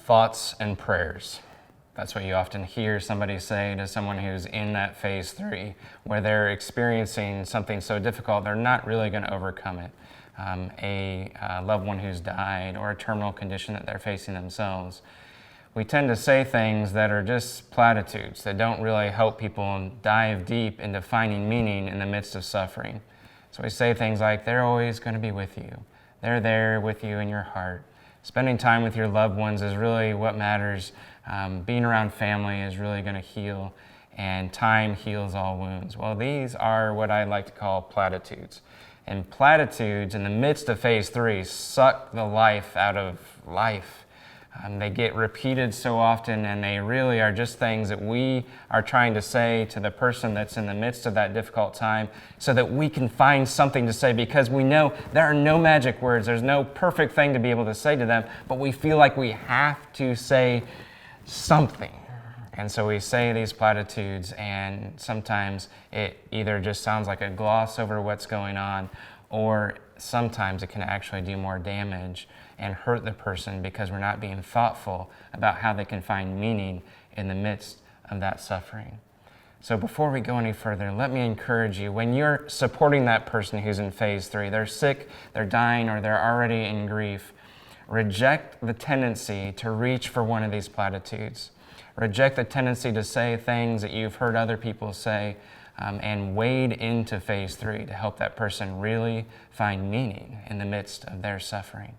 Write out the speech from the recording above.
thoughts and prayers. That's what you often hear somebody say to someone who's in that phase 3, where they're experiencing something so difficult they're not really going to overcome it. A loved one who's died, or a terminal condition that they're facing themselves. We tend to say things that are just platitudes that don't really help people dive deep into finding meaning in the midst of suffering. So we say things like, they're always going to be with you. They're there with you in your heart. Spending time with your loved ones is really what matters. Being around family is really going to heal, and time heals all wounds. Well, these are what I like to call platitudes. And platitudes in the midst of phase 3 suck the life out of life. They get repeated so often, and they really are just things that we are trying to say to the person that's in the midst of that difficult time so that we can find something to say, because we know there are no magic words. There's no perfect thing to be able to say to them, but we feel like we have to say something. And so we say these platitudes, and sometimes it either just sounds like a gloss over what's going on, or sometimes it can actually do more damage and hurt the person because we're not being thoughtful about how they can find meaning in the midst of that suffering. So before we go any further, let me encourage you, when you're supporting that person who's in phase 3, they're sick, they're dying, or they're already in grief, reject the tendency to reach for one of these platitudes. Reject the tendency to say things that you've heard other people say, and wade into phase 3 to help that person really find meaning in the midst of their suffering.